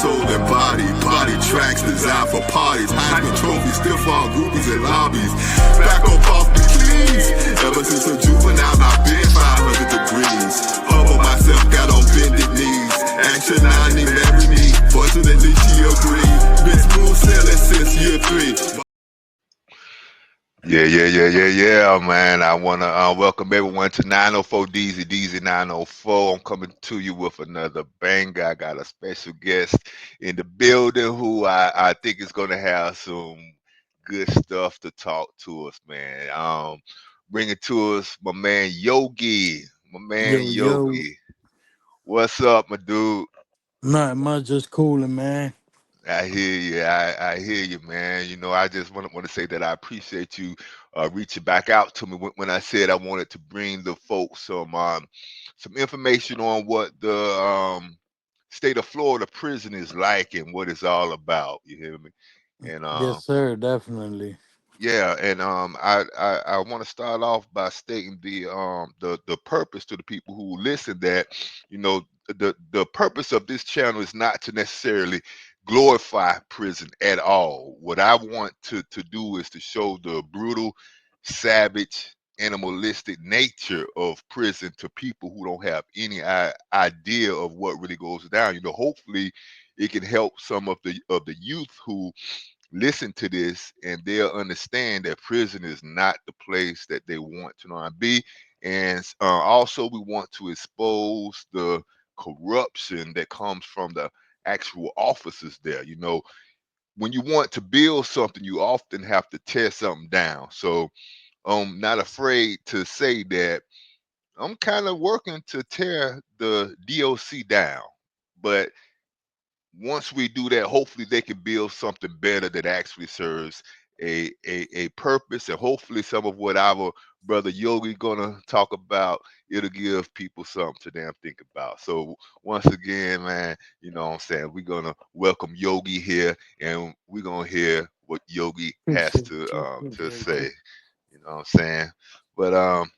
soul and body. Body tracks designed for parties. Heisman trophies, stiff all groupies and lobbies. Back up off the keys. Ever since a juvenile, I've been 500 degrees. Humble myself, got on bended knees. Action 90, marry me. Fortunately, she agreed. Been smooth sailing since year 3. Yeah, man. I want to welcome everyone to 904 DZ 904. I'm coming to you with another banger. I got a special guest in the building who I think is going to have some good stuff to talk to us, man. Bringing to us my man Yogi. My man Yo, yo, Yogi. What's up, my dude? not much, just cooling, man. I hear you. I hear you, man. I just want to say that I appreciate you reaching back out to me when I said I wanted to bring the folks some information on what the state of Florida prison is like and what it's all about. You hear me? And Yes, sir, definitely. yeah, and I want to start off by stating the purpose to the people who listen that the purpose of this channel is not to necessarily glorify prison at all. What I want to do is to show the brutal, savage, animalistic nature of prison to people who don't have any idea of what really goes down. Hopefully it can help some of the youth who listen to this and they'll understand that prison is not the place that they want to know and be. And also, we want to expose the corruption that comes from the actual officers there. When you want to build something, you often have to tear something down. So I'm not afraid to say that I'm kind of working to tear the DOC down. But once we do that, hopefully they can build something better that actually serves a purpose, and hopefully some of what our brother Yogi gonna talk about, it'll give people something to damn think about. So once again, man, what I'm saying, we're gonna welcome Yogi here, and we're gonna hear what Yogi has Appreciate you, to appreciate say. you. What I'm saying, but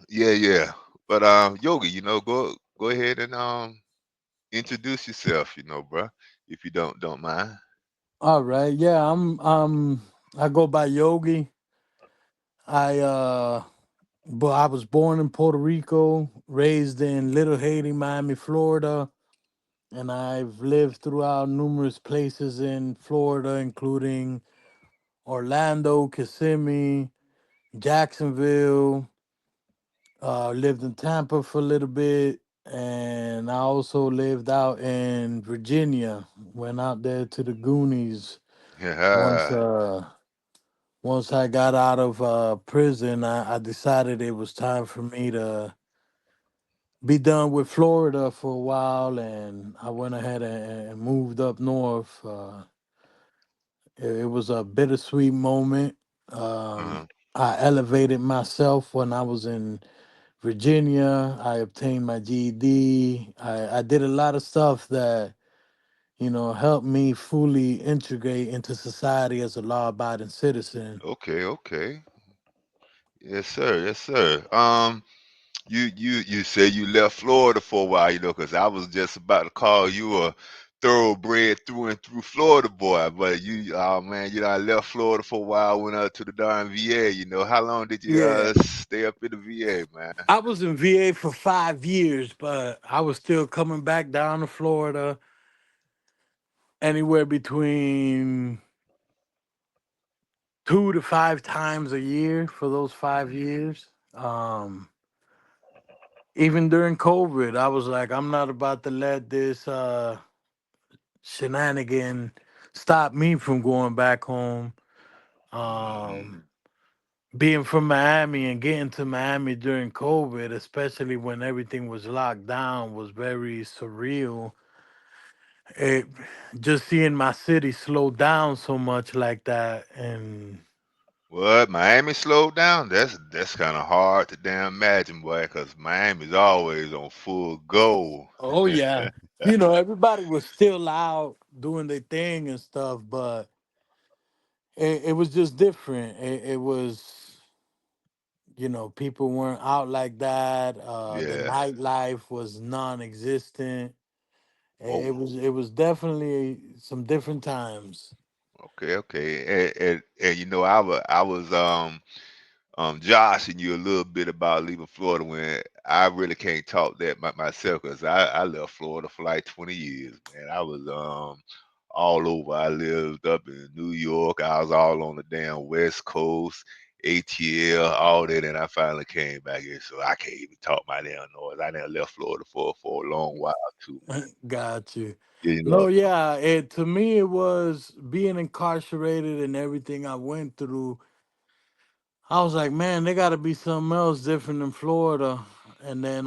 yeah. But Yogi, go ahead and introduce yourself, bro, if you don't mind. All right, yeah, I go by Yogi. But I was born in Puerto Rico, raised in Little Haiti, Miami, Florida, and I've lived throughout numerous places in Florida, including Orlando, Kissimmee, Jacksonville. Lived in Tampa for a little bit, and I also lived out in Virginia. Went out there to the Goonies once. Yeah. Once I got out of prison, I decided it was time for me to be done with Florida for a while, and I went ahead and moved up north. It was a bittersweet moment. Uh-huh. I elevated myself when I was in Virginia. I obtained my GED. I did a lot of stuff that, helped me fully integrate into society as a law abiding citizen. Okay. Yes, sir. Yes, sir. You said you left Florida for a while, because I was just about to call you a thoroughbred through and through Florida boy, but oh man, I left Florida for a while, went up to the darn VA. How long did you Yeah. stay up in the VA, man? I was in VA for 5 years, but I was still coming back down to Florida anywhere between 2 to 5 times a year for those 5 years. Even during COVID, I was like, I'm not about to let this shenanigan stop me from going back home. Mm-hmm. Um, Being from Miami and getting to Miami during COVID, especially when everything was locked down, was very surreal. It just seeing my city slow down so much like that, and What, Miami slowed down? That's kind of hard to damn imagine, boy, because Miami's always on full go. oh yeah, everybody was still out doing their thing and stuff, but it was just different. It was, people weren't out like that. The Yeah. nightlife was non-existent, Oh, It was definitely some different times. okay, okay. And you know, I was joshing you a little bit about leaving Florida when I really can't talk that myself because I left Florida for like 20 years, man. I was all over. I lived up in New York. I was all on the damn West Coast, ATL, all that, and I finally came back here. So I can't even talk my damn noise. I done left Florida for a long while too, man. Got you. You know. No, yeah. It to me it was being incarcerated and everything I went through. I was like, man, there got to be something else different in Florida. And then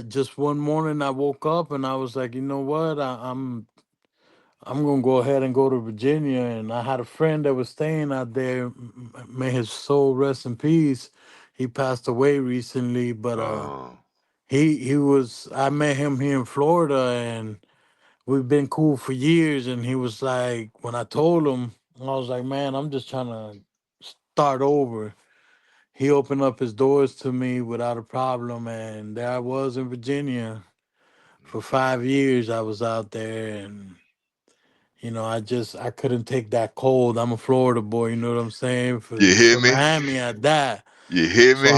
just one morning I woke up and I was like, you know what? I'm gonna go ahead and go to Virginia. And I had a friend that was staying out there. May his soul rest in peace. He passed away recently, but Uh, he was. I met him here in Florida, and we've been cool for years. And he was like, when I told him, I was like, man, I'm just trying to start over. He opened up his doors to me without a problem, and there I was in Virginia for mhm. 5 years. I was out there, and I couldn't take that cold. I'm a Florida boy, you know what I'm saying? You hear For me? Miami at that. You hear So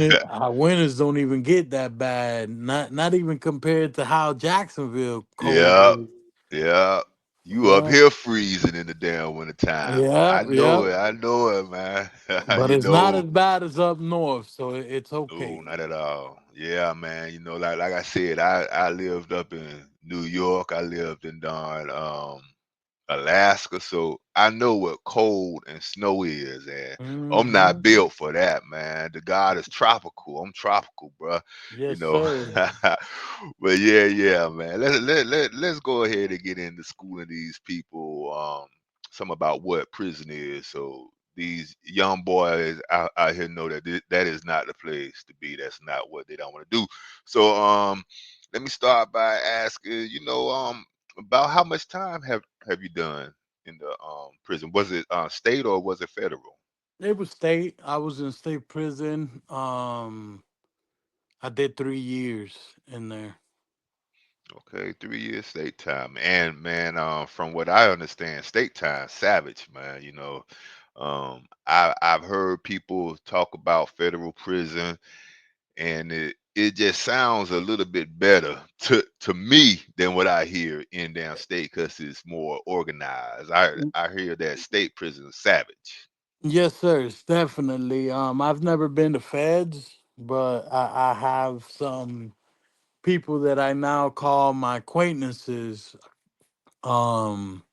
me? our winters don't even get that bad. Not even compared to how Jacksonville cold Yeah, is. yeah. You up Yeah. here freezing in the damn winter time. Yeah, I know yeah. it. I know it, man. But You it's not know, as bad as up north, so it's no, okay. not at all. Yeah, man. You know, like I said, I lived up in New York. I lived in Darn Alaska, so I know what cold and snow is, and I'm not Hmm. built for that, man. The God is tropical. I'm tropical, bruh. You Yes, know. sir. But yeah, yeah, man. Let's go ahead and get into schooling these people some about what prison is. So these young boys out here know that that is not the place to be. That's not what they don't want to do. So let me start by asking, about how much time have you done in the prison? Was it state or was it federal? It was state. I was in state prison. I did 3 years in there. Okay, 3 years state time. And man, from what I understand, state time, savage, man. I've heard people talk about federal prison, and it just sounds a little bit better to me than what I hear in down state because it's more organized. I hear that state prison is savage. Yes, sir. It's definitely. I've never been to feds, but I have some people that I now call my acquaintances. Um,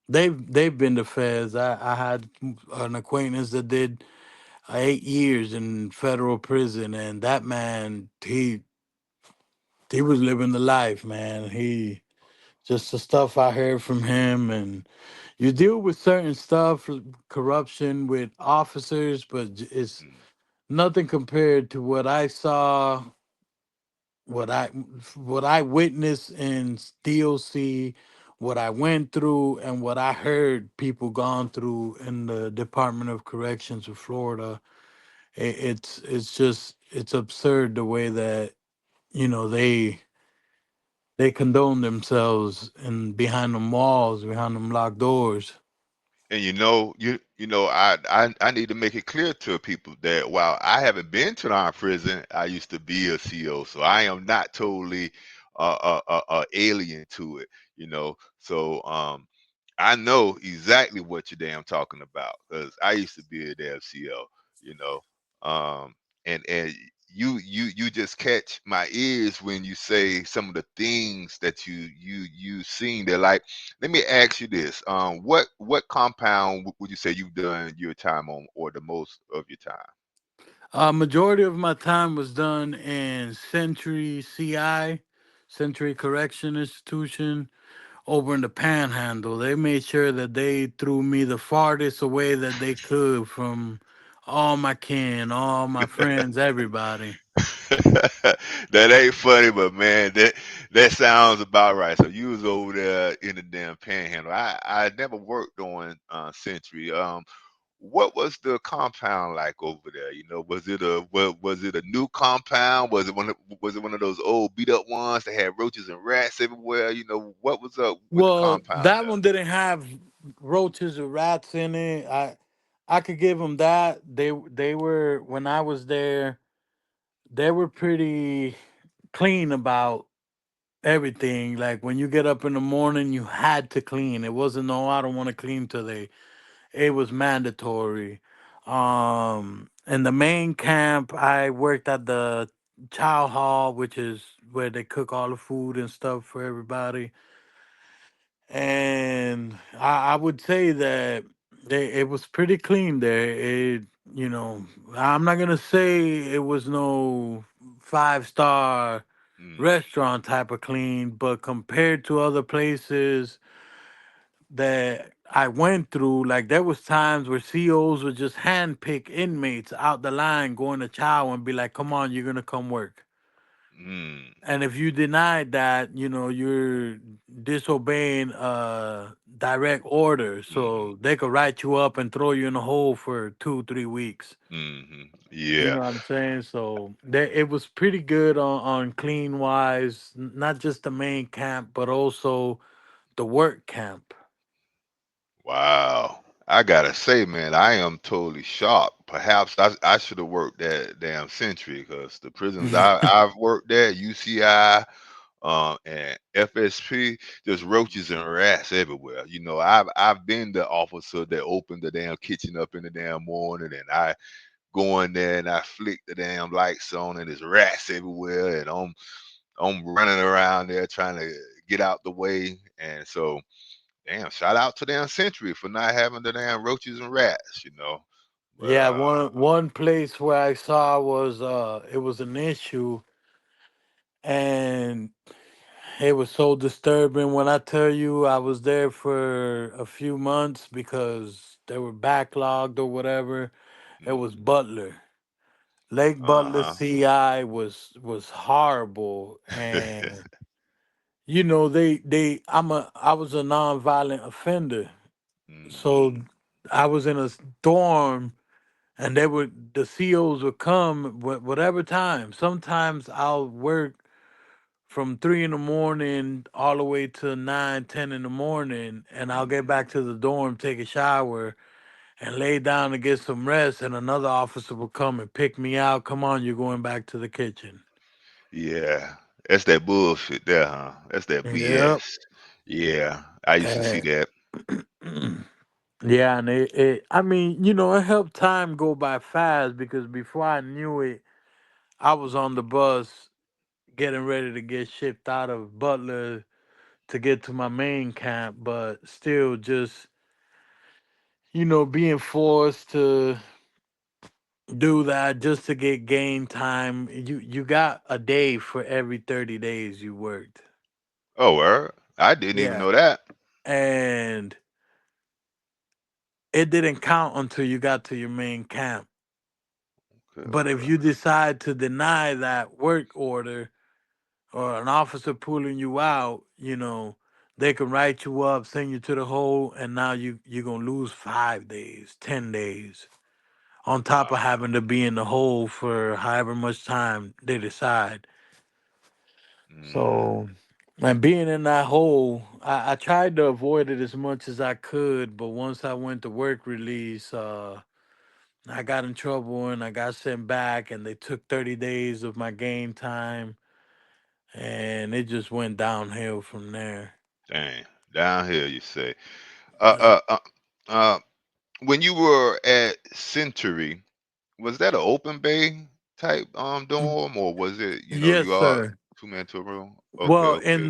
they've been to feds. I had an acquaintance that did 8 years in federal prison, and that man, he was living the life, man. He just the stuff I heard from him, and you deal with certain stuff, corruption with officers, but it's Mm. nothing compared to what I saw, what I what I witnessed in DOC, what I went through, and what I heard people gone through in the Department of Corrections of Florida. It's absurd the way that they condone themselves and behind them walls, behind them locked doors. And I need to make it clear to people that while I haven't been to our prison, I used to be a CO, so I am not totally alien to it. So I know exactly what you're damn talking about because I used to be a damn CO, you know. Um, and you just catch my ears when you say some of the things that you seen there. Like, let me ask you this: what compound would you say you've done your time on, or the most of your time? Majority of my time was done in Century CI, Century Correction Institution, over in the Panhandle. They made sure that they threw me the farthest away that they could from all my kin, all my friends, everybody. That ain't funny, but man, that sounds about right. So you was over there in the damn panhandle. I never worked on Century. what was the compound like over there? You know, was it a new compound? Was it one of those old beat up ones that had roaches and rats everywhere? You know, what was up with the Well, compound that one didn't have roaches or rats in it. I could give them that. They were, when I was there, they were pretty clean about everything. Like when you get up in the morning, you had to clean. It wasn't no, I don't want to clean today. It was mandatory. In the main camp, I worked at the chow hall, which is where they cook all the food and stuff for everybody. And I would say that it was pretty clean there. You know, I'm not gonna say it was no 5-star there? restaurant type of clean, but compared to other places that I went through, like there was times where COs would just handpick inmates out the line going to chow and be like, "Come on, you're gonna come work." Mm, And if you denied that, you know, you're disobeying direct order. mm-hmm, So they could write you up and throw you in a hole for 2, 3 weeks. mm-hmm. You Yeah. know what I'm saying? So it was pretty good on clean wise, not just the main camp, but also the work camp. Wow. I gotta say, man, I am totally shocked. Perhaps I should have worked that damn Century because the prisons I've worked at, UCI, and FSP, just roaches and rats everywhere. You know, I've been the officer that opened the damn kitchen up in the damn morning, and I go in there and I flick the damn lights on, and there's rats everywhere, and I'm running around there trying to get out the way, and so damn, shout out to damn Century for not having the damn roaches and rats, you know. But Yeah, one place where I saw was it was an issue, and it was so disturbing. When I tell you I was there for a few months because they were backlogged or whatever, it was Butler. Lake Butler uh-huh. CI was horrible. And you know, I was a nonviolent offender. So Hmm. I was in a dorm, and the COs would come whatever time. Sometimes I'll work from 3 in the morning all the way to 9, 10 in the morning, and I'll get Hmm. back to the dorm, take a shower, and lay down to get some rest. And another officer will come and pick me out. Come on, you're going back to the kitchen. Yeah. That's that bullshit there, huh? That's that Yep. BS. Yeah. I used to see And that. yeah, and I mean, you know, it helped time go by fast because before I knew it, I was on the bus getting ready to get shipped out of Butler to get to my main camp, but still just, you know, being forced to do that just to get game time. You got a day for every 30 days you worked. Oh, I didn't even Yeah. know that. And it didn't count until you got to your main camp. Okay, But if okay. you decide to deny that work order or an officer pulling you out, you know, they can write you up, send you to the hole, and now you're gonna lose 5 days, 10 days, on top of Wow. having to be in the hole for however much time they decide. Mm, So, and being in that hole, I tried to avoid it as much as I could, but once I went to work release, I got in trouble and I got sent back, and they took 30 days of my game time, and it just went downhill from there. dang. Down here, you say. Yep. Uh, uh, uh, uh, when you were at Century, was that an open bay type dorm, or was it, you know, Yes, you are sir. two man to a room? Okay, Well, okay.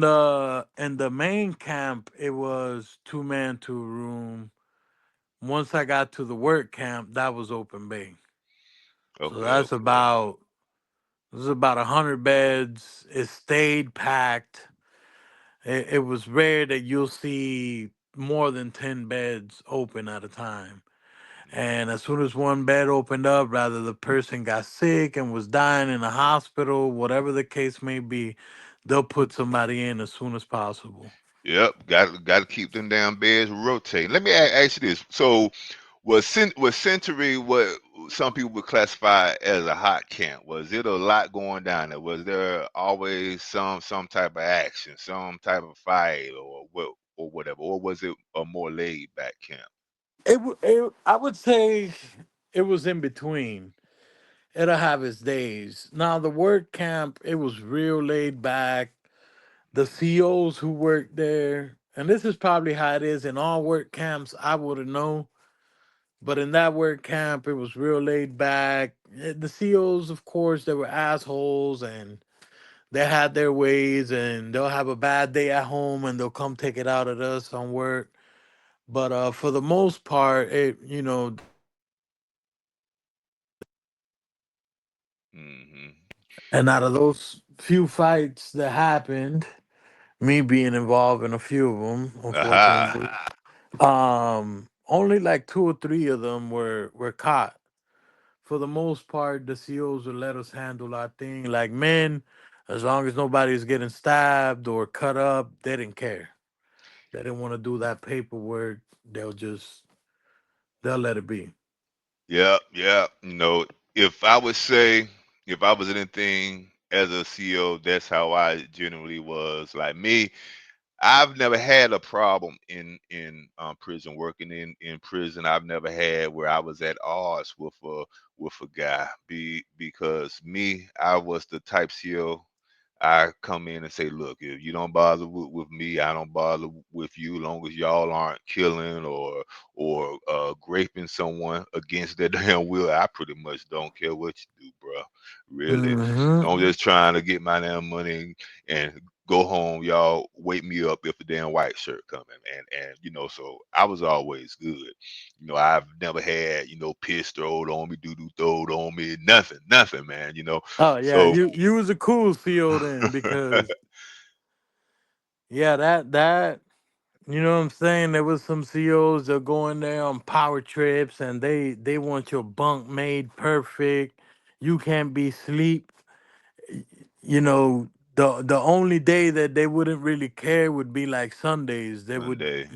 in the main camp, it was 2 man to a room. Once I got to the work camp, that was open bay. So Okay, that's okay. about It was about 100 beds. It stayed packed. It was rare that you'll see more than 10 beds open at a time. And as soon as one bed opened up, rather the person got sick and was dying in the hospital, whatever the case may be, they'll put somebody in as soon as possible. Yep, got to keep them damn beds rotating. Let me ask you this. So, Was Century what some people would classify as a hot camp? Was it a lot going down there? Was there always some type of action, some type of fight, or what, or whatever, or was it a more laid back camp? I would say it was in between. It'll have its days. Now the work camp, it was real laid back. The COs who worked there, and this is probably how it is in all work camps. I wouldn't know, but in that work camp, it was real laid back. The COs, of course, they were assholes and they had their ways, and they'll have a bad day at home and they'll come take it out at us on work. But for the most part, Hmm. and out of those few fights that happened, me being involved in a few of them, Aha. unfortunately, only like two or three of them were caught. For the most part, the COs would let us handle our thing. Like men, as long as nobody's getting stabbed or cut up, they didn't care. They didn't want to do that paperwork. They'll let it be. Yep, yep. If I would say, if I was anything as a CEO, that's how I generally was. Like me, I've never had a problem in prison, working in prison. I've never had where I was at odds with a guy. Because me, I was the type CEO. I come in and say, look, if you don't bother with me, I don't bother with you, long as y'all aren't killing or graping someone against their damn will. I pretty much don't care what you do, bro. Really, I'm Hmm. just trying to get my damn money and go home. Y'all wake me up if the damn white shirt coming, and so I was always good. I've never had piss thrown on me, doo doo thrown on me, nothing, man. Oh yeah, So. you was a cool CO then because yeah, that you know what I'm saying. There was some COs that go in there on power trips and they want your bunk made perfect. You can't be sleep. Y- You know the only day that they wouldn't really care would be like Sundays. They would, Monday.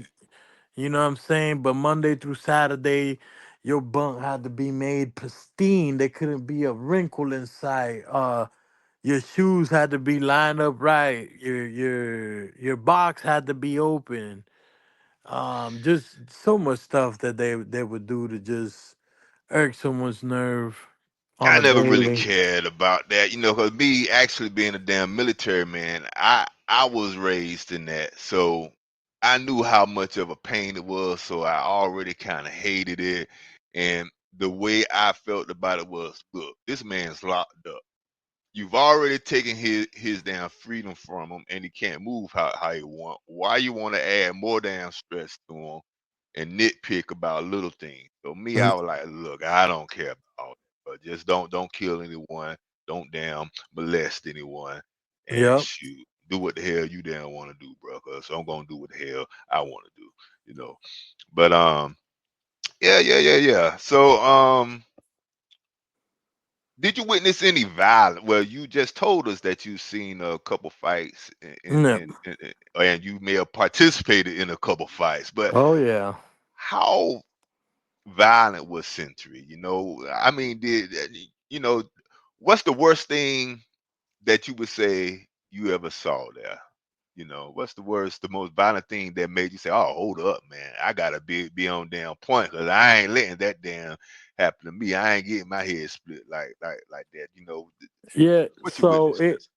you know what I'm saying. But Monday through Saturday, your bunk had to be made pristine. There couldn't be a wrinkle in sight. Your shoes had to be lined up right. Your box had to be open. Just so much stuff that they would do to just irk someone's nerve on I a never really daily. cared about that, because me actually being a damn military man, I was raised in that, so I knew how much of a pain it was, so I already kind of hated it, and the way I felt about it was, look, this man's locked up. You've already taken his damn freedom from him, and he can't move how he want. Why you want to add more damn stress to him and nitpick about little things? So me, I Mm. was like, look, I don't care about all that, but just don't kill anyone, don't damn molest anyone, and Yep. shoot, do what the hell you damn want to do, bro. Cause I'm gonna do what the hell I want to do, you know. But yeah, yeah, yeah, yeah. So did you witness any violence? Well, you just told us that you've seen a couple fights, Yep. and you may have participated in a couple fights. But Oh yeah. how violent was Century? I mean, you know what's the worst thing that you would say you ever saw there? What's the most violent thing that made you say, "Oh, hold up, man, I gotta be on damn point because I ain't letting that damn happen to me. I ain't getting my head split like that." Yeah. What you So witnessed it this?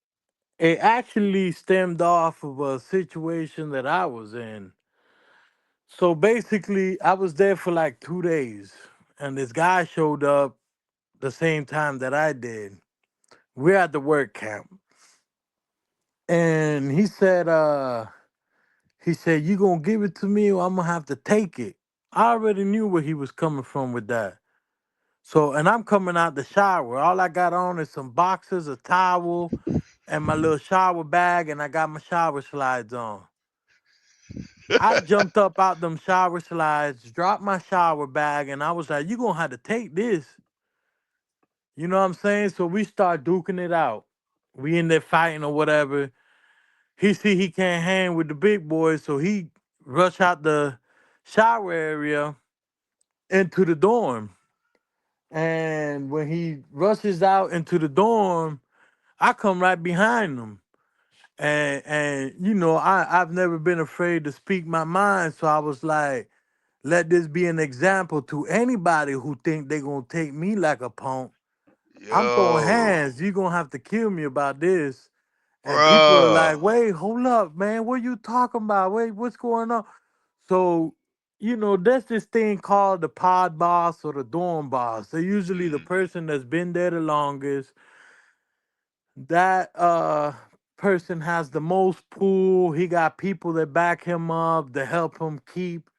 it actually stemmed off of a situation that I was in. So basically, I was there for like 2 days, and this guy showed up the same time that I did. We're at the work camp, and he said, "You gonna give it to me, or I'm gonna have to take it." I already knew where he was coming from with that. So, and I'm coming out the shower. All I got on is some boxers, a towel, and my little shower bag, and I got my shower slides on. I jumped up out them shower slides, dropped my shower bag, and I was like, "You gonna have to take this." You know what I'm saying? So we start duking it out. We in there fighting or whatever. He see he can't hang with the big boys, so he rush out the shower area into the dorm. And when he rushes out into the dorm, I come right behind him. And you know, I've never been afraid to speak my mind. So I was like, let this be an example to anybody who think they gonna take me like a punk. I'm throwing Yo, hands. You gonna have to kill me about this. And people are bruh. like, wait, hold up, man. What you talking about? Wait, what's going on? So, you know, there's this thing called the pod boss or the dorm boss. They're usually the Mm, person that's been there the longest. That person has the most pull. He got people that back him up, to help him keep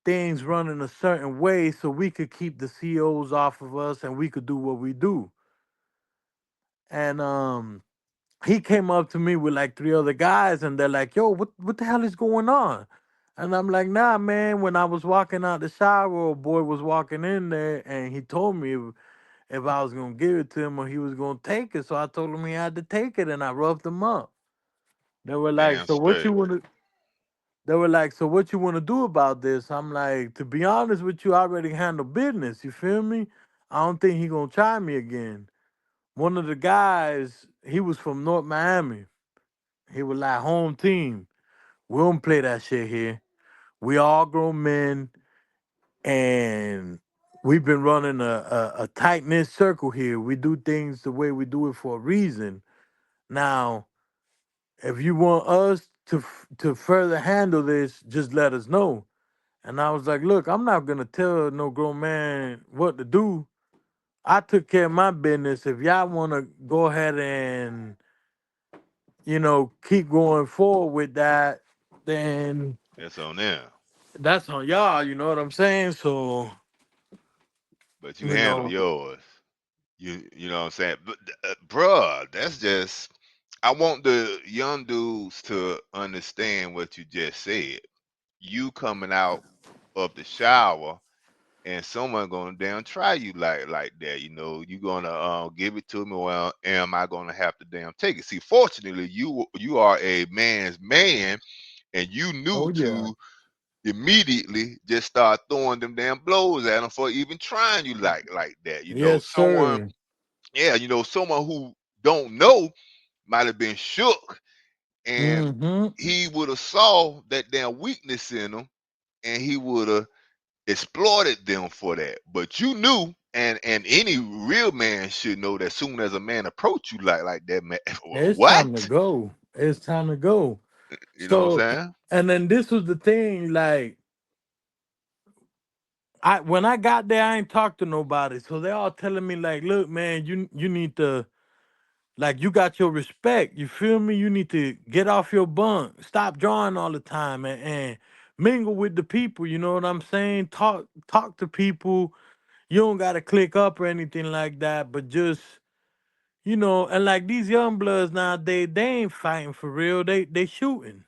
things running a certain way so we could keep the COs off of us and we could do what we do. And he came up to me with like three other guys and they're like, yo, what the hell is going on? And I'm like, nah, man, when I was walking out the shower, a boy was walking in there and he told me if I was gonna give it to him or he was gonna take it. So I told him he had to take it and I rubbed him up. They were like, damn so what you straight. wanna They were like, so what you wanna do about this? I'm like, to be honest with you, I already handle business. You feel me? I don't think he gonna try me again. One of the guys, he was from North Miami. He was like, home team. We don't play that shit here. We all grown men, and we've been running a tight knit circle here. We do things the way we do it for a reason. Now, if you want us to further handle this, just let us know. And I was like, look, I'm not gonna tell no grown man what to do. I took care of my business. If y'all wanna go ahead and keep going forward with that, then That's on them. that's on y'all. You know what I'm saying? So, But you you handle know, yours. You know what I'm saying? But bruh, that's just I want the young dudes to understand what you just said. You coming out of the shower and someone gonna damn try you like that. You gonna give it to me, or am I gonna have to damn take it? See, fortunately, you are a man's man, and you knew oh yeah, to immediately just start throwing them damn blows at them for even trying you like that. yes, Someone, sir. yeah, someone who don't know might have been shook, and Mm-hmm. he would have saw that damn weakness in them, and he would have exploited them for that. But you knew, and any real man should know that soon as a man approach you like that, man, It's what? time to go. It's time to go. You know what So, I'm saying? and then this was the thing. Like, I when I got there, I ain't talked to nobody. So they all telling me like, look, man, you need to. Like you got your respect, you feel me? You need to get off your bunk, stop drawing all the time, and mingle with the people. You know what I'm saying? Talk to people. You don't gotta click up or anything like that, but just and like these young bloods nowadays, they ain't fighting for real. They shooting.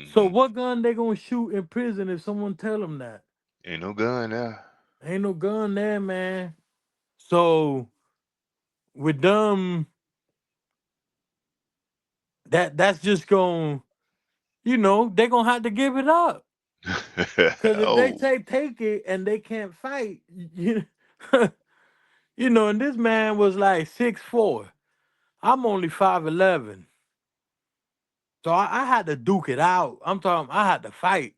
So Hmm. what gun they gonna shoot in prison if someone tell them that? Ain't no gun there. Ain't no gun there, man. So with them, that's just going, they gonna have to give it up. Cause if they Oh, say take it and they can't fight, and this man was like 6'4". I'm only 5'11". So I had to duke it out. I'm talking I had to fight.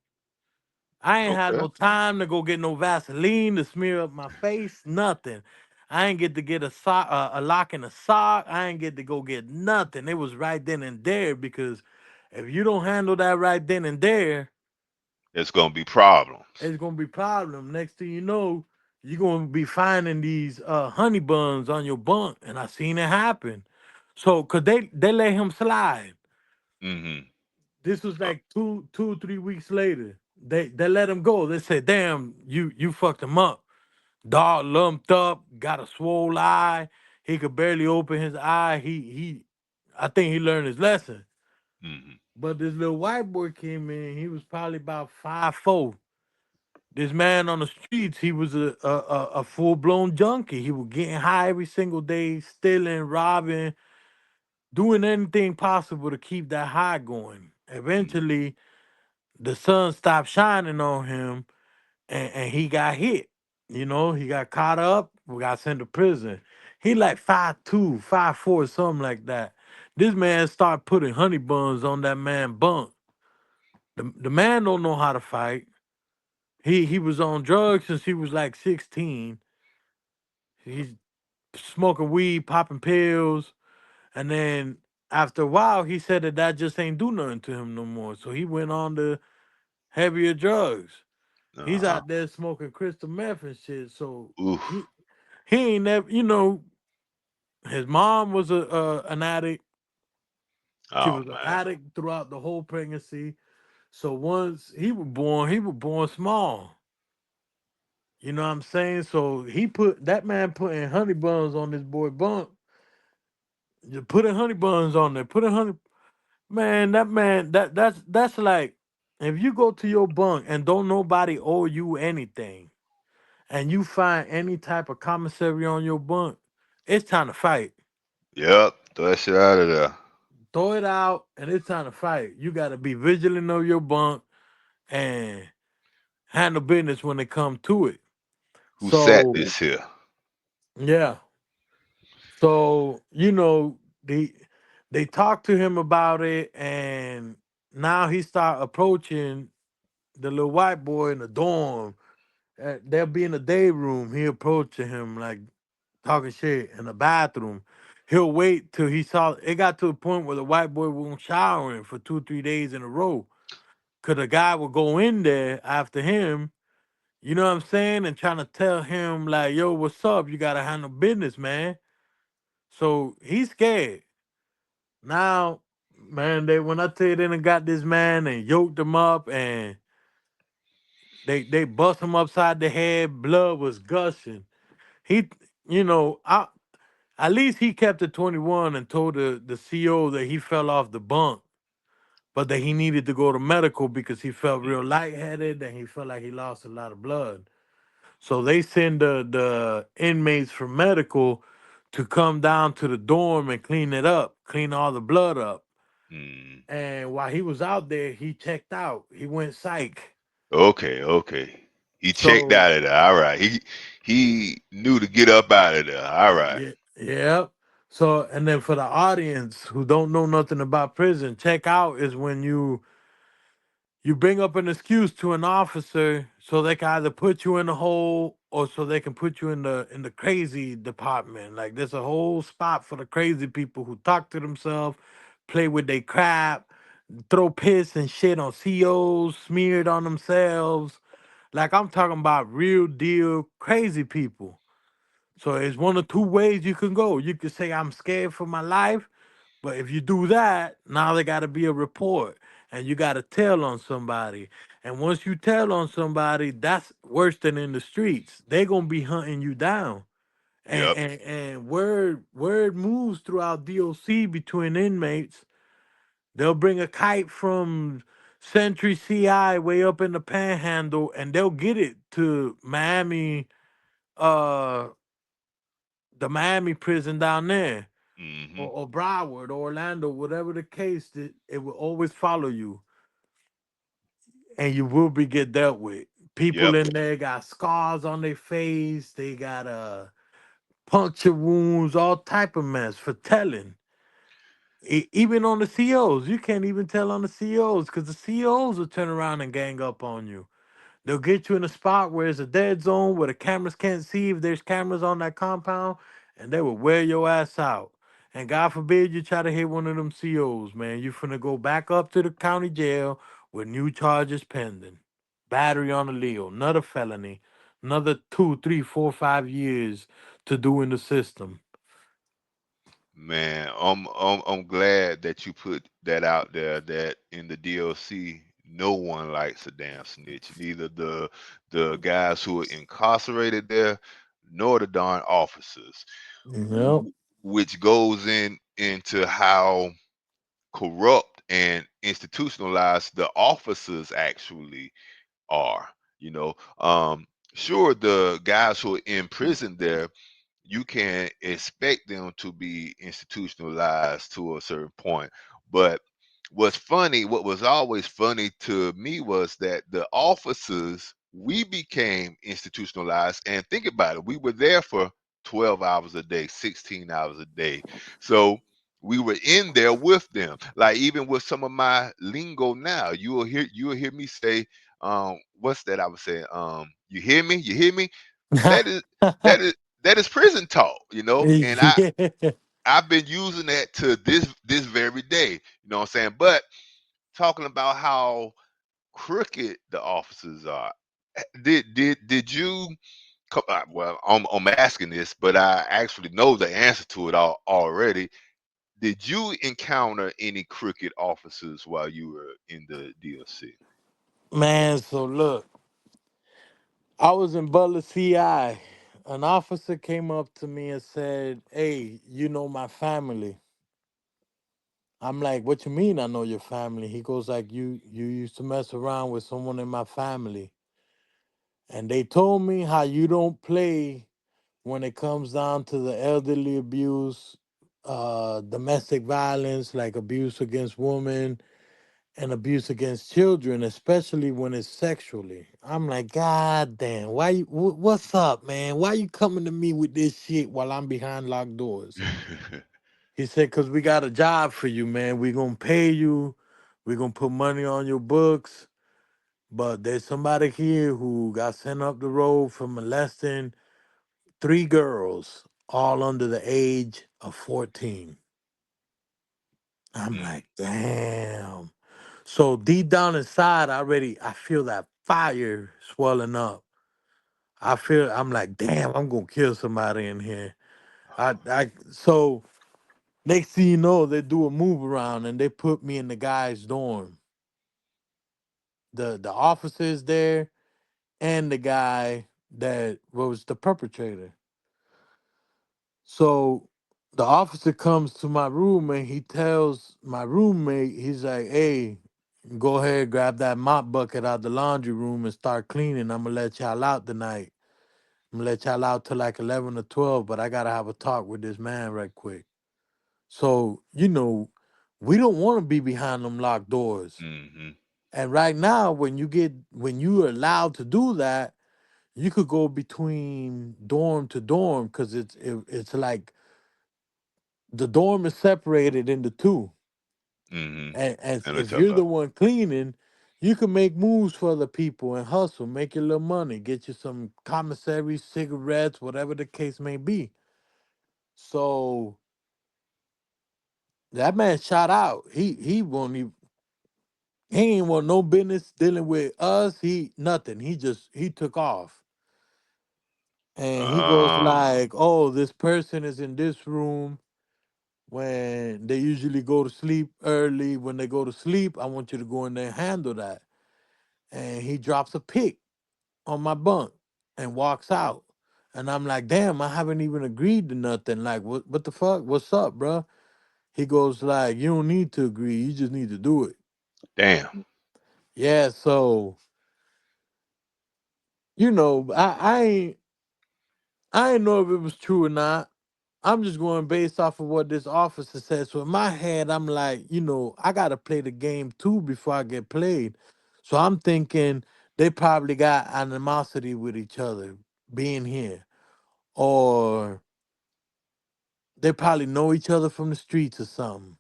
I ain't had okay. no time to go get no Vaseline to smear up my face, nothing. I ain't get to get a sock, a lock in a sock. I ain't get to go get nothing. It was right then and there because if you don't handle that right then and there, It's gonna be problems. it's gonna be problem. Next thing you know, you're gonna be finding these honey buns on your bunk, and I seen it happen. So, cause they let him slide. Hmm. This was like 3 weeks later. They let him go. They said, "Damn, you fucked him up. Dog lumped up, got a swole eye. He could barely open his eye. I think he learned his lesson." Hmm. But this little white boy came in. He was probably about 5'4". This man on the streets, he was a full blown junkie. He was getting high every single day, stealing, robbing, doing anything possible to keep that high going. Hmm. Eventually, the sun stopped shining on him, and he got hit. You know, he got caught up. We got sent to prison. He like 5'2", 5'4", something like that. This man started putting honey buns on that man bunk. The man don't know how to fight. He was on drugs since he was like 16. He's smoking weed, popping pills, and then after a while, he said that just ain't do nothing to him no more. So he went on to heavier drugs. He's Uh-huh. out there smoking crystal meth and shit. So he Oof. he ain't never, you know, his mom was a an addict. She Oh was an man. addict throughout the whole pregnancy. So once he was born small. You know what I'm saying? So he put that man putting honey buns on this boy bunk. Just putting honey buns on there. Putting honey man, that man that's like if you go to your bunk and don't nobody owe you anything and you find any type of commissary on your bunk, it's time to fight. Yep. Throw that shit out of there. Throw it out and it's time to fight. You gotta be vigilant of your bunk and handle business when it come to it. Who sat So this here? yeah. So, you know, they talked to him about it and now he start approaching the little white boy in the dorm. They'll be in the day room. He approaching him like talking shit in the bathroom. He'll wait till he saw it got to a point where the white boy won't showering for 2, 3 days in a row. Cause the guy would go in there after him, you know what I'm saying, and trying to tell him like, yo, what's up? You gotta handle business, man. So he's scared. Now, man, they when I tell you they done got this man and yoked him up and they bust him upside the head, blood was gushing. He you know, at least he kept it 21 and told the CO that he fell off the bunk, but that he needed to go to medical because he felt real lightheaded and he felt like he lost a lot of blood. So they send the inmates from medical to come down to the dorm and clean it up, clean all the blood up. Mm. And while he was out there, he checked out. He went psych. Okay, okay. He checked So out of there. All right. He knew to get up out of there. All right. yeah, yeah. So and then for the audience who don't know nothing about prison, check out is when you bring up an excuse to an officer so they can either put you in the hole or so they can put you in the crazy department. Like there's a whole spot for the crazy people who talk to themselves, play with their crap, throw piss and shit on COs, smeared on themselves. Like I'm talking about real deal crazy people. So it's one of two ways you can go. You could say I'm scared for my life, but if you do that, now there got to be a report and you got to tell on somebody. And once you tell on somebody, that's worse than in the streets. They're going to be hunting you down. And, Yep. and and word moves throughout DOC between inmates. They'll bring a kite from Century CI way up in the Panhandle, and they'll get it to Miami, uh, the Miami prison down there, Mm-hmm. or Broward, or Orlando, whatever the case, it will always follow you, and you will be get dealt with. People Yep. in there got scars on their face. They got puncture wounds, all type of mess for telling. Even on the COs, you can't even tell on the COs because the COs will turn around and gang up on you. They'll get you in a spot where it's a dead zone where the cameras can't see if there's cameras on that compound, and they will wear your ass out. And God forbid you try to hit one of them COs, man. You finna go back up to the county jail with new charges pending. Battery on the Leo, another felony, another 2, 3, 4, 5 years to do in the system. Man, I'm glad that you put that out there that in the DLC no one likes a damn snitch. Neither the guys who are incarcerated there nor the darn officers. Yep. Which goes into how corrupt and institutionalized the officers actually are. You know, sure the guys who are in prison there you can expect them to be institutionalized to a certain point. But what was always funny to me was that the officers we became institutionalized. And think about it, we were there for 12 hours a day, 16 hours a day. So we were in there with them. Like even with some of my lingo now, you will hear me say, what's that I was saying? You hear me? You hear me? That is that is that is prison talk, and Yeah. I've been using that to this very day. You know what I'm saying? But talking about how crooked the officers are. Did you? Well, I'm asking this, but I actually know the answer to it all already. Did you encounter any crooked officers while you were in the DLC? Man, so look, I was in Butler CI. An officer came up to me and said, "Hey, you know my family." I'm like, "What you mean I know your family?" He goes like, "You used to mess around with someone in my family. And they told me how you don't play when it comes down to the elderly abuse, domestic violence, like abuse against women and abuse against children, especially when it's sexually." I'm like, "God damn, why you, what's up, man? Why you coming to me with this shit while I'm behind locked doors?" He said, "Cause we got a job for you, man. We gonna pay you. We gonna put money on your books. But there's somebody here who got sent up the road for molesting three girls, all under the age of 14." I'm Mm. like, damn. So deep down inside, I feel that fire swelling up. I'm like, damn, I'm gonna kill somebody in here. So next thing you know, they do a move around and they put me in the guy's dorm. The officer is there and the guy that was the perpetrator. So the officer comes to my room and he tells my roommate, he's like, "Hey, go ahead, grab that mop bucket out the laundry room and start cleaning. I'm gonna let y'all out tonight. I'm gonna let y'all out till like 11 or 12, but I gotta have a talk with this man right quick." So, we don't want to be behind them locked doors. Hmm. And right now, when you're allowed to do that, you could go between dorm to dorm because it's like the dorm is separated into two. Hmm. And as And if each other you're up. the one cleaning, you can make moves for the people and hustle, make your little money, get you some commissary, cigarettes, whatever the case may be. So that man shot out. He ain't want no business dealing with us. He nothing. He took off. And he goes Uh, like, "Oh, this person is in this room when they usually go to sleep early. When they go to sleep, I want you to go in there and handle that." And he drops a pick on my bunk and walks out. And I'm like, "Damn, I haven't even agreed to nothing. Like, what the fuck? What's up, bro?" He goes like, "You don't need to agree. You just need to do it." damn. Yeah, so I ain't know if it was true or not. I'm just going based off of what this officer said. So in my head, I'm like, I gotta play the game too before I get played. So I'm thinking they probably got animosity with each other being here. Or they probably know each other from the streets or something.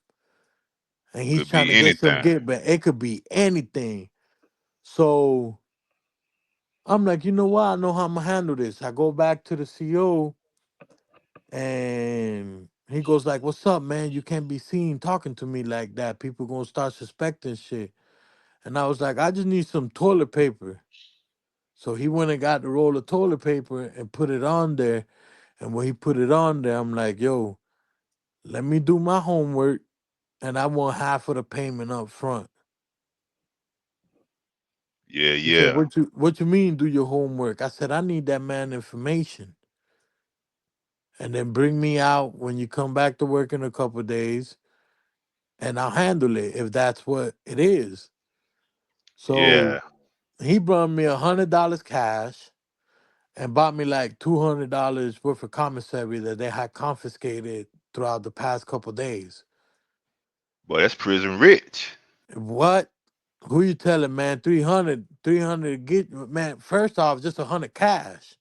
And he's Could trying be to get some anything. get back. It could be anything. So I'm like, you know what? I know how I'm gonna handle this. I go back to the CO and he goes like, "What's up, man? You can't be seen talking to me like that. People gonna start suspecting shit." And I was like, "I just need some toilet paper." So he went and got the roll of toilet paper and put it on there. And when he put it on there, I'm like, "Yo, let me do my homework and I want half of the payment up front." Yeah, He said, yeah. "What you mean do your homework?" I said, "I need that man information. And then bring me out when you come back to work in a couple of days and I'll handle it if that's what it is." So Yeah. he brought me $100 cash and bought me like $200 worth of commissary that they had confiscated throughout the past couple days. Boy, that's prison rich. What? Who you telling, man? 300, 300 get, man. First off, just 100 cash.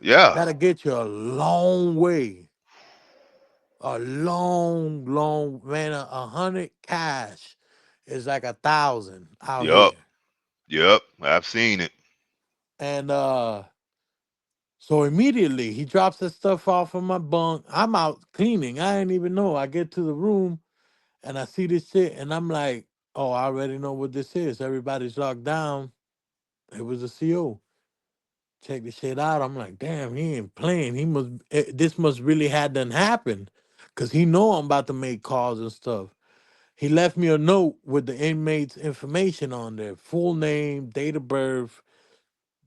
Yeah. That'll get you a long way. A long, long, man. 100 cash is like 1,000 out Yep. here. Yep. I've seen it. And so immediately he drops that stuff off of my bunk. I'm out cleaning. I ain't even know. I get to the room and I see this shit and I'm like, oh, I already know what this is. Everybody's locked down. It was a CO. Check the shit out. I'm like, damn, he ain't playing. This must really had done happen. Cause he know I'm about to make calls and stuff. He left me a note with the inmate's information on there. Full name, date of birth,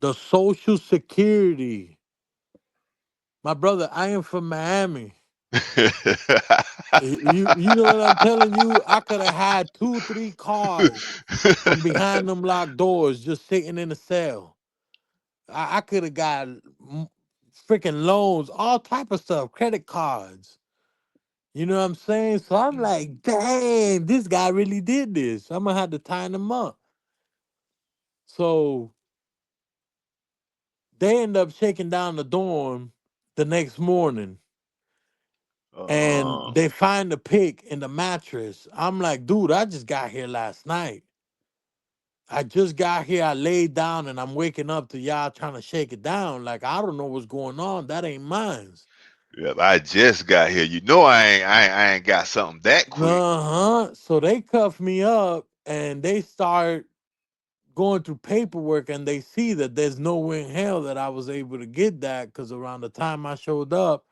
the social security. My brother, I am from Miami. You know what I'm telling you? I could have had two, three cars from behind them locked doors just sitting in the cell. I could have got freaking loans, all type of stuff, credit cards. You know what I'm saying? So I'm Mm. like, dang, this guy really did this. I'm gonna have to tie him up. So they end up shaking down the dorm the next morning and uh, they find the pick in the mattress. I'm like, dude, I just got here last night. I just got here. I laid down and I'm waking up to y'all trying to shake it down. Like, I don't know what's going on. That ain't mine. yep, I just got here. You know I ain't got something that quick. Uh-huh. So they cuff me up and they start going through paperwork and they see that there's no way in hell that I was able to get that because around the time I showed up,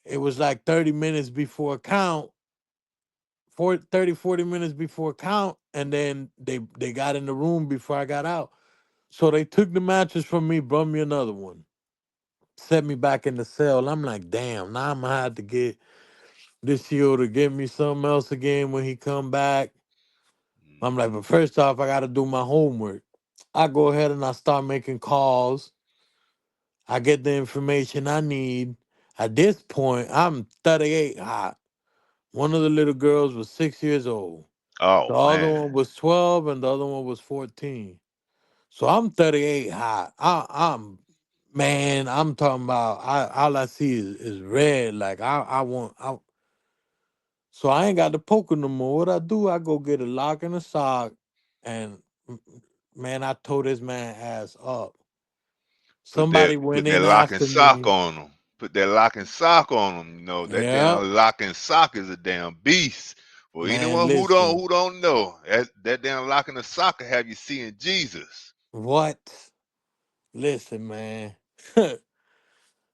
it was like 30 minutes before count, 40 minutes before count, and then they got in the room before I got out. So they took the mattress from me, brought me another one, set me back in the cell. I'm like, damn, now I'm gonna have to get this CEO to get me something else again when he come back. I'm like, Mhm. but first off, I gotta do my homework. I go ahead and I start making calls. I get the information I need. At this point, I'm 38 hot. One of the little girls was 6 years old. Oh The other man. one was 12 and the other one was 14. So I'm 38 hot. I'm man, I'm talking about all I see is red. Like I want so I ain't got the poker no more. What I do, I go get a lock and a sock and man, I tore this man ass up. Somebody Put went that in lock and after sock me. on them. Put that lock and sock on them. You know that Yeah, damn lock and sock is a damn beast. For man, anyone listen. who don't know, that damn lock and the sock will have you seeing Jesus. What? Listen, man.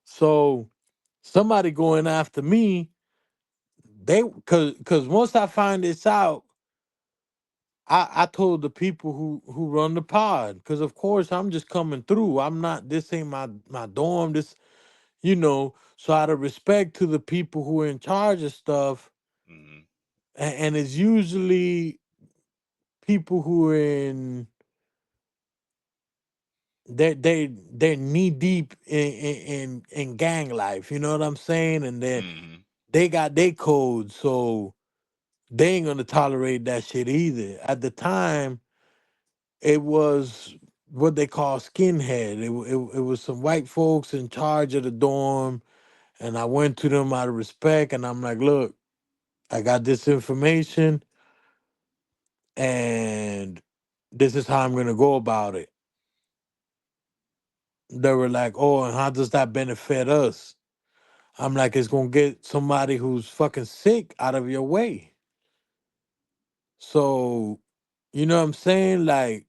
So somebody going after me, they cause once I find this out, I told the people who run the pod, cause of course I'm just coming through. I'm not this ain't my dorm, this so out of respect to the people who are in charge of stuff, Hmm. and it's usually people who are in they're knee deep in gang life, you know what I'm saying? And Hmm. they got their codes, so they ain't gonna tolerate that shit either. At the time, it was what they call skinhead. It was some white folks in charge of the dorm, and I went to them out of respect, and I'm like, look, I got this information, and this is how I'm gonna go about it. They were like, oh, and how does that benefit us? I'm like, it's gonna get somebody who's fucking sick out of your way. So, you know what I'm saying? Like,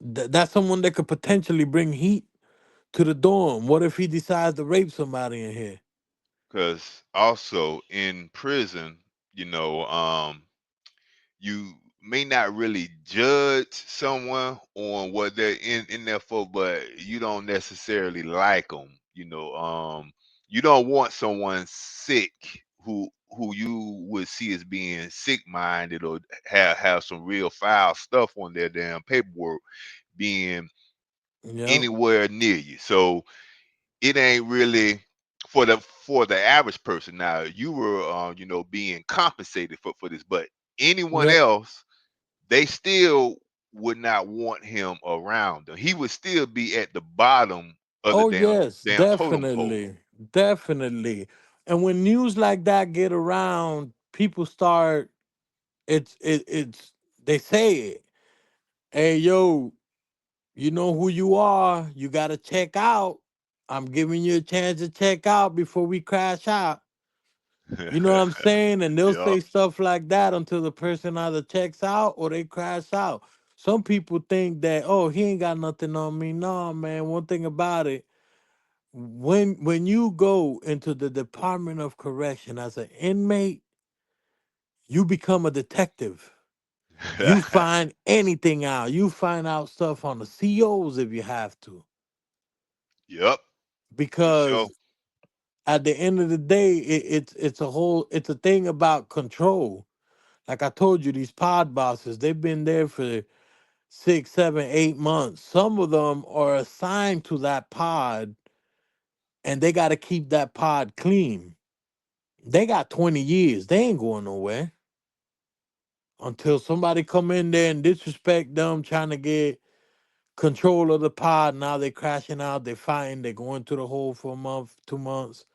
that's someone that could potentially bring heat to the dorm. What if he decides to rape somebody in here? Because also in prison, you may not really judge someone on what they're in there for, but you don't necessarily like them. You don't want someone sick who you would see as being sick minded or have some real foul stuff on their damn paperwork being Yep, anywhere near you. So it ain't really for the average person. Now you were being compensated for this, but anyone yep, else. they still would not want him around them. He would still be at the bottom of the Oh damn yes, damn totem pole. definitely, definitely. And when news like that get around, people start. It's they say it. Hey yo, you know who you are. You got to check out. I'm giving you a chance to check out before we crash out. You know what I'm saying? And they'll Yup. say stuff like that until the person either checks out or they crash out. Some people think that, oh, he ain't got nothing on me. No, man. One thing about it, when you go into the Department of Correction as an inmate, you become a detective. You find anything out. You find out stuff on the COs if you have to. Yup, for sure. Because at the end of the day, it's a thing about control. Like I told you, these pod bosses, they've been there for 6, 7, 8 months. Some of them are assigned to that pod and they got to keep that pod clean. They got 20 years. They ain't going nowhere until somebody come in there and disrespect them, trying to get control of the pod. Now they crashing out. They fighting. They go into the hole for a month, 2 months,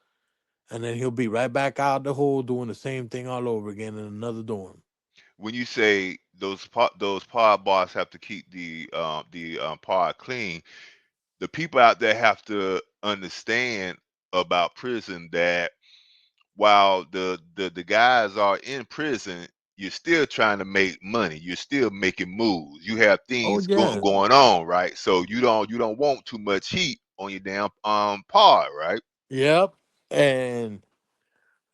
and then he'll be right back out the hole doing the same thing all over again in another dorm. When you say those pod bars have to keep the pod clean, the people out there have to understand about prison that while the guys are in prison, you're still trying to make money. You're still making moves. You have Oh things yeah, going on, right? So you don't want too much heat on your damn pod, right? yep. And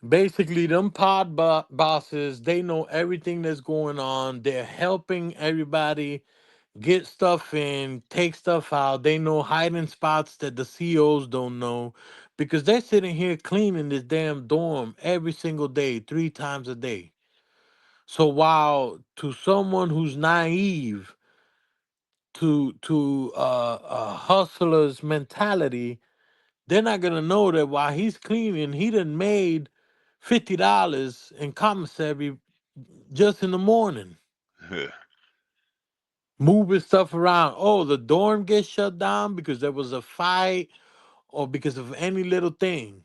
basically, them bosses, they know everything that's going on. They're helping everybody get stuff in, take stuff out. They know hiding spots that the COs don't know because they're sitting here cleaning this damn dorm every single day, 3 times a day. So while to someone who's naive to a hustler's mentality, they're not gonna know that while he's cleaning, he done made $50 in commissary just in the morning, moving stuff around. Oh, the dorm gets shut down because there was a fight or because of any little thing.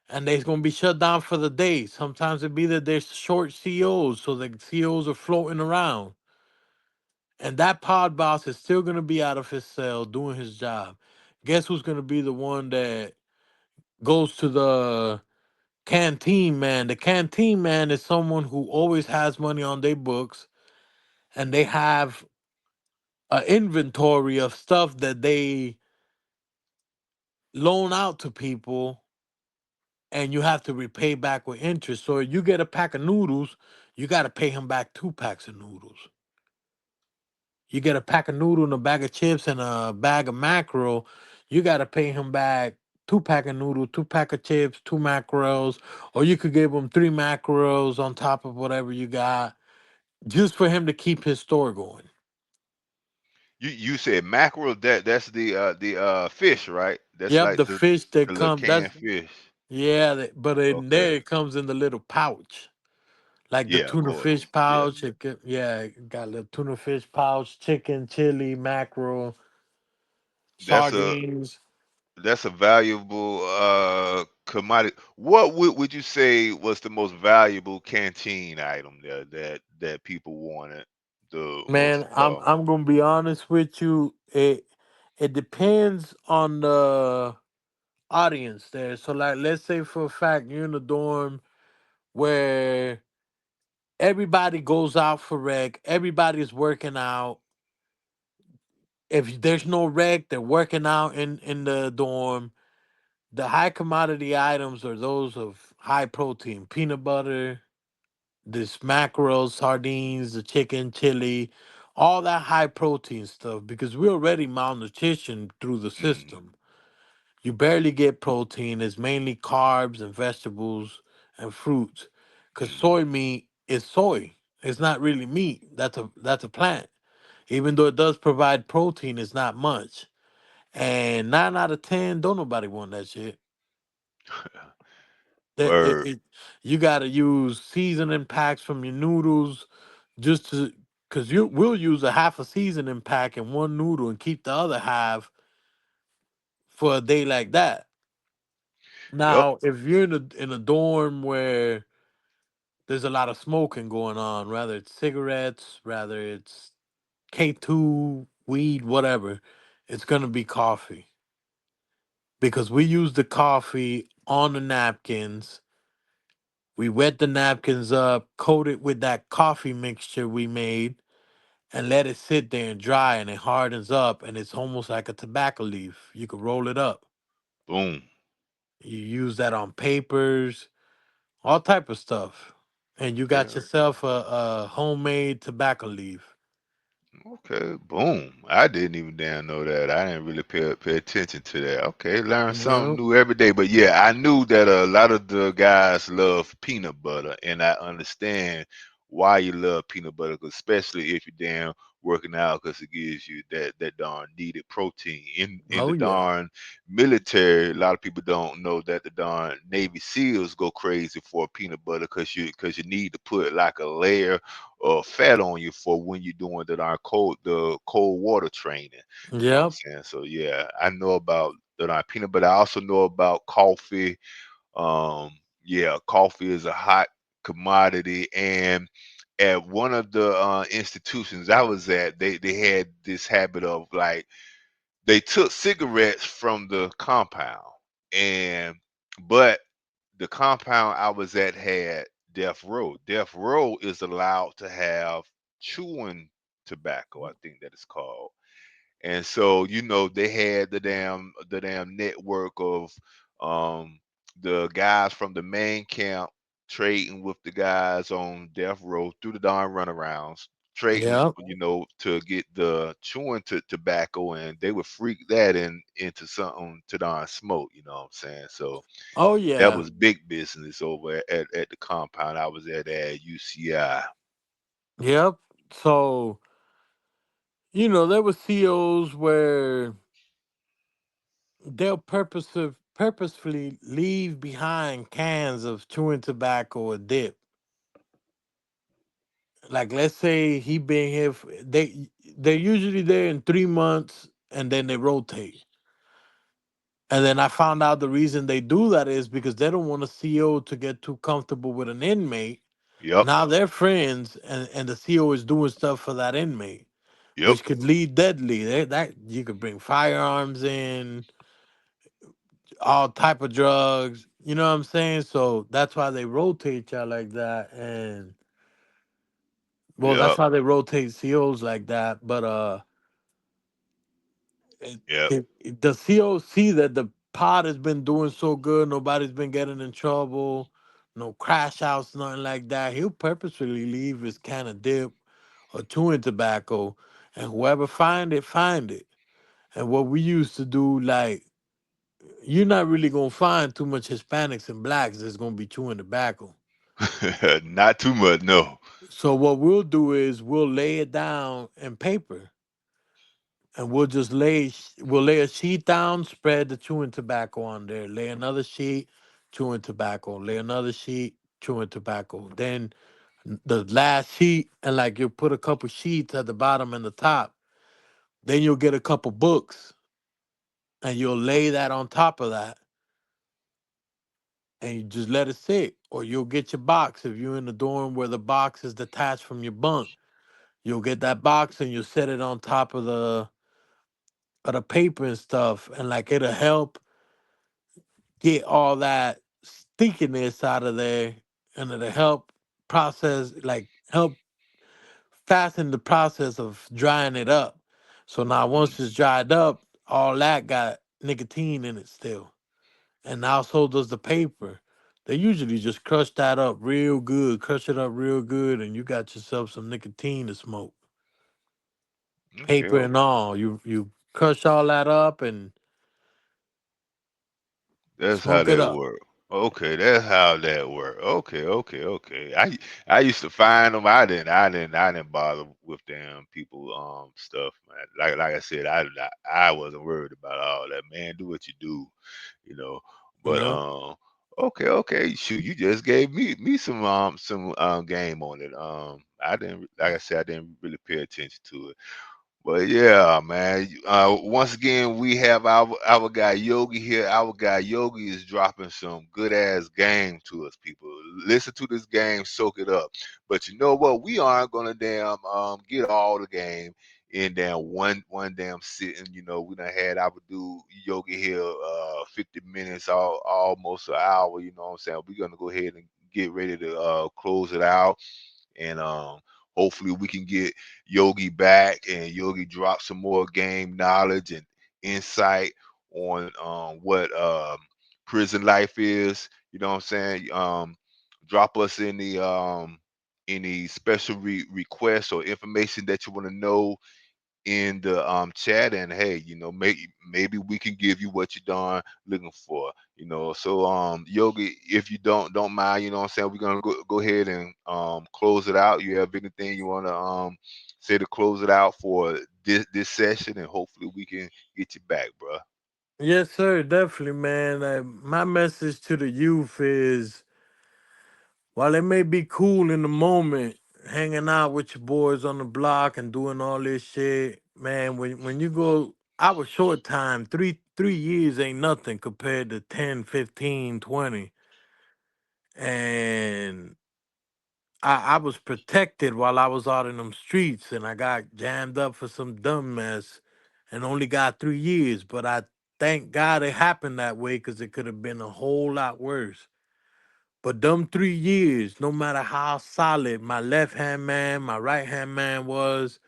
And they's gonna be shut down for the day. Sometimes it be that there's short COs, so the COs are floating around. And that pod boss is still gonna be out of his cell doing his job. Guess who's gonna be the one that goes to the canteen man? The canteen man is someone who always has money on their books and they have an inventory of stuff that they loan out to people and you have to repay back with interest. So you get a pack of noodles, you got to pay him back 2 packs of noodles. You get a pack of noodle and a bag of chips and a bag of mackerel, you got to pay him back 2 pack of noodle, 2 pack of chips, 2 mackerels, or you could give him 3 mackerels on top of whatever you got, just for him to keep his store going. You said mackerel. That's the fish, right? That's Yep, like the fish that the little come. That's canned fish. yeah, but in Okay. there it comes in the little pouch, like the Yeah, of tuna course. fish Yeah. pouch. Yeah, it got the tuna fish pouch, chicken, chili, mackerel, That's a sardines. that's a valuable commodity. What would you say was the most valuable canteen item there that people wanted the most Man, I'm of? I'm gonna be honest with you. It depends on the audience there. So like, let's say for a fact you're in a dorm where everybody goes out for rec, everybody's working out. If there's no rec, they're working out in the dorm. The high commodity items are those of high protein, peanut butter, this mackerel, sardines, the chicken, chili, all that high protein stuff because we're already malnutrition through the Mm, system. You barely get protein. It's mainly carbs and vegetables and fruits. Cause mm. soy meat is soy. It's not really meat. That's a plant. Even though it does provide protein, it's not much. And 9 out of 10, don't nobody want that shit. That Word. you got to use seasoning packs from your noodles just to. because you will use a half a seasoning pack in one noodle and keep the other half for a day like that. Yep. Now, if you're in a dorm where there's a lot of smoking going on, whether it's cigarettes, whether it's K2, weed, whatever, it's gonna be coffee because we use the coffee on the napkins. We wet the napkins up, coat it with that coffee mixture we made, and let it sit there and dry, and it hardens up, and it's almost like a tobacco leaf. You could roll it up. Boom. You use that on papers, all type of stuff, and you got Yeah. yourself a homemade tobacco leaf. Okay, boom. I didn't even damn know that. I didn't really pay attention to that. Okay, learn something Yep. new every day. But yeah, I knew that a lot of the guys love peanut butter, and I understand why you love peanut butter, 'cause especially if you're damn working out, because it gives you that darn needed protein. In Oh the yeah. darn military, a lot of people don't know that the darn Navy SEALs go crazy for peanut butter, because you need to put like a layer fat on you for when you're doing the cold water training. You know what I'm Yep. saying? So yeah, I know about the peanut butter. I also know about coffee. Um, yeah, coffee is a hot commodity, and at one of the institutions I was at, they had this habit of like they took cigarettes from the compound, and but the compound I was at had death row. Death row is allowed to have chewing tobacco, I think that is called. And so, they had the damn network of um the guys from the main camp trading with the guys on death row through the darn runarounds, trading, Yep. to get the chewing tobacco, and they would freak that into something to darn smoke, you know what I'm saying? So Oh that yeah. was big business over at the compound I was at UCI. Yep. So, there were COs where they'll purposefully leave behind cans of chewing tobacco or dip. Like, let's say he been here, they're usually there in 3 months, and then they rotate. And then I found out the reason they do that is because they don't want a CO to get too comfortable with an inmate. Yep, Now they're friends, and the CO is doing stuff for that inmate, yep. which could lead deadly. That you could bring firearms in, all type of drugs. You know what I'm saying? So that's why they rotate y'all like that, and well, that's Yep, how they rotate COs like that. But it, yep. the CO see that the pod has been doing so good, nobody's been getting in trouble, no crash outs, nothing like that. He'll purposefully leave his can of dip or chewing tobacco, and whoever find it. And what we used to do, like, you're not really gonna find too much Hispanics and blacks that's gonna be chewing tobacco. Not too much, no. So what we'll do is we'll lay it down in paper, and we'll lay a sheet down, spread the chewing tobacco on there, lay another sheet, chewing tobacco, lay another sheet, chewing tobacco. Then the last sheet, and like you'll put a couple sheets at the bottom and the top. Then you'll get a couple books, and you'll lay that on top of that, and you just let it sit. Or you'll get your box if you're in the dorm where the box is detached from your bunk. You'll get that box and you'll set it on top of the paper and stuff, and like it'll help get all that stinkiness out of there, and it'll help help fasten the process of drying it up. So now once Mm, it's dried up, all that got nicotine in it still. And now so does the paper. They usually just crush that up real good, crush it up real good, and you got yourself some nicotine to smoke. okay, Paper and okay. all. You crush all that up and That's how smoke it that up. work. Okay, that's how that work. Okay, okay, okay. I used to find them. I didn't bother with them people stuff, man. Like I said, I wasn't worried about all that. Man, do what you do, you know. You But know? okay, okay. Shoot, you just gave me some game on it. I didn't, like I said, I didn't really pay attention to it. But yeah, man. Once again, we have our guy Yogi here. Our guy Yogi is dropping some good ass game to us, people. Listen to this game, soak it up. But you know what? We aren't gonna damn get all the game in damn one damn sitting. You know, we done had our dude Yogi here 50 minutes, almost an hour. You know what I'm saying? We're gonna go ahead and get ready to close it out, and hopefully we can get Yogi back and Yogi drop some more game knowledge and insight on what prison life is. You know what I'm saying? Drop us any special requests or information that you want to know in the chat, and hey, you know, maybe we can give you what you're done looking for, you know. So Yogi, if you don't mind, you know what I'm saying, we're gonna go ahead and close it out. You have anything you want to say to close it out for this session, and hopefully we can get you back, bro. Yes, sir, definitely, man. My message to the youth is, while it may be cool in the moment, hanging out with your boys on the block and doing all this shit, man, when you go our short time, three years ain't nothing compared to 10, 15, 20. And I was protected while I was out in them streets, and I got jammed up for some dumb mess and only got 3 years. But I thank God it happened that way, because it could have been a whole lot worse. But them 3 years, no matter how solid my left hand man, my right hand man was,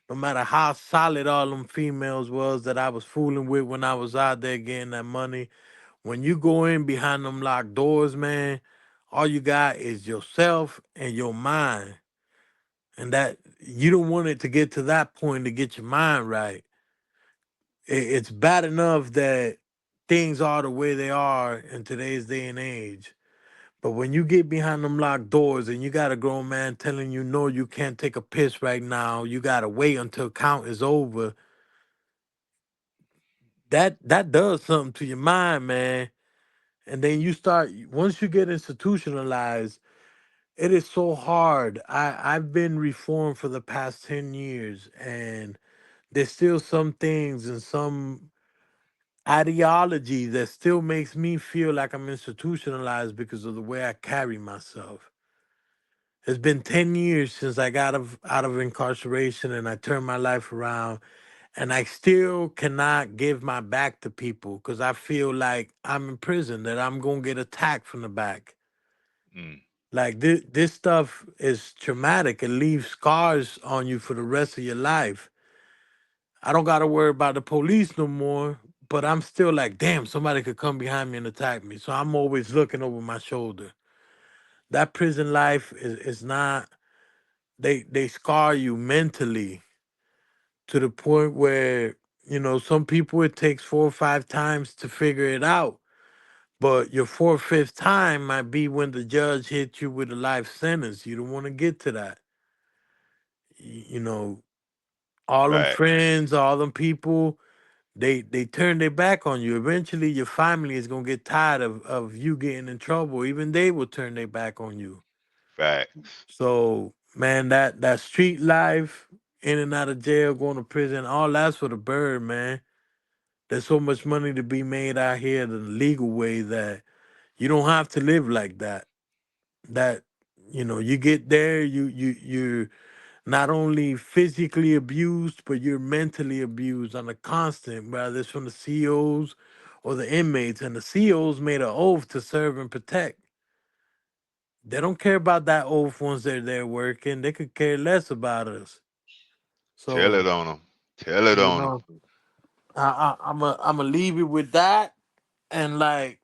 no matter how solid all them females was that I was fooling with when I was out there getting that money, when you go in behind them locked doors, man, all you got is yourself and your mind. And that you don't want it to get to that point to get your mind right. It's bad enough that things are the way they are in today's day and age. But when you get behind them locked doors and you got a grown man telling you, no, you can't take a piss right now, you gotta wait until count is over, that does something to your mind, man. And then you start, once you get institutionalized, it is so hard. I've been reformed for the past 10 years, and there's still some things and some ideology that still makes me feel like I'm institutionalized because of the way I carry myself. It's been 10 years since I got out of incarceration and I turned my life around, and I still cannot give my back to people because I feel like I'm in prison, that I'm going to get attacked from the back. Mm, Like this stuff is traumatic. It leaves scars on you for the rest of your life. I don't got to worry about the police no more, but I'm still like, damn, somebody could come behind me and attack me. So I'm always looking over my shoulder. That prison life is not, they scar you mentally to the point where, some people it takes 4 or 5 times to figure it out. But your fourth, fifth time might be when the judge hits you with a life sentence. You don't want to get to that. You know, all them right, friends, all them people, they turn their back on you. Eventually your family is gonna get tired of you getting in trouble. Even they will turn their back on you. facts. So man, that street life, in and out of jail, going to prison, all that's for the bird, man. There's so much money to be made out here the legal way that you don't have to live like that. That you get there, you're not only physically abused, but you're mentally abused on a constant, whether it's from the COs or the inmates. And the COs made an oath to serve and protect. They don't care about that oath once they're there working. They could care less about us. Tell So, it on them. Tell it you on them. know, I'm a leave it with that. And like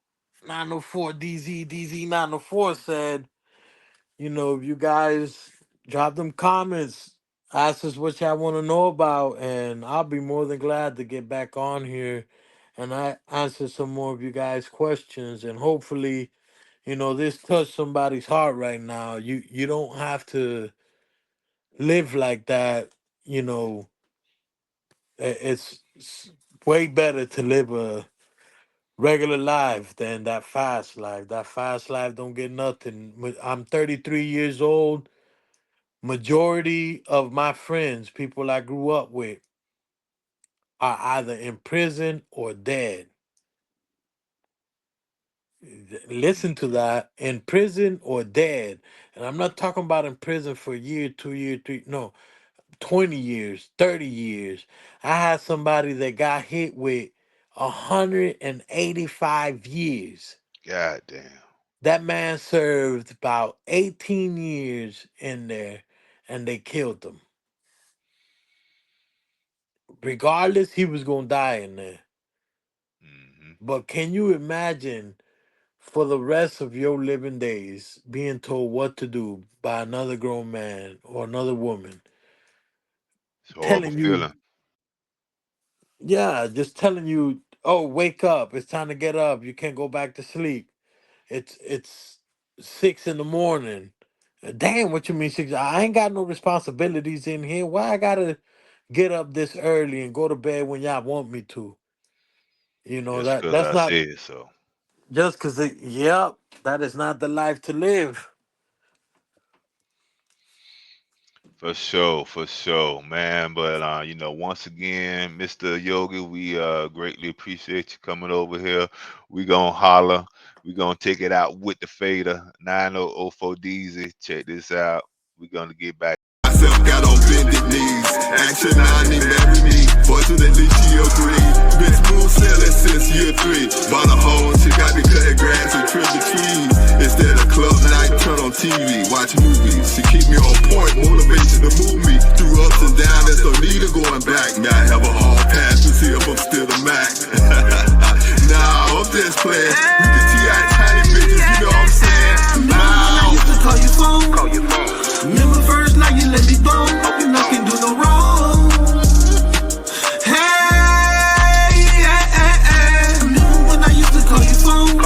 904 DZ 904 said, if you guys drop them comments, ask us what y'all want to know about, and I'll be more than glad to get back on here and I answer some more of you guys' questions. And hopefully, this touched somebody's heart right now. You don't have to live like that. You know, it's way better to live a regular life than that fast life. That fast life don't get nothing. I'm 33 years old. Majority of my friends, people I grew up with, are either in prison or dead. Listen to that, in prison or dead. And I'm not talking about in prison for a year, 2 years, three, no, 20 years, 30 years. I had somebody that got hit with 185 years. God damn. That man served about 18 years in there and they killed him. Regardless, he was going to die in there. Hmm. But can you imagine for the rest of your living days being told what to do by another grown man or another woman It's a horrible telling you, feeling. yeah, just telling you, oh, wake up, it's time to get up, you can't go back to sleep. It's 6 in the morning. Damn, what you mean 6? I ain't got no responsibilities in here. Why I gotta get up this early and go to bed when y'all want me to? You know Just that because that's I not said so. just because yep, that is not the life to live. For sure, man. But once again, Mr. Yogi, we greatly appreciate you coming over here. We gonna holler. We gonna take it out with the fader 9004 DZ. Check this out. We gonna get back. Myself got on bended knees. Action, I need marry me. Fortunately, she agreed. Been smooth sailing since year 3. Bought a home, she got me cutting grass and trim the trees. Instead of club night, turn on TV, watch movies. She keep me on point, motivation to move me through ups and downs. There's no need of going back. Now I have a hall pass to see if I'm still the Mac. Nah, I'm just playing. We can T.I. tiny bitches, you know what I'm saying? I used to call your phone. Remember first night you let me blow. You know I can do no wrong. Hey, remember when I used to call your phone?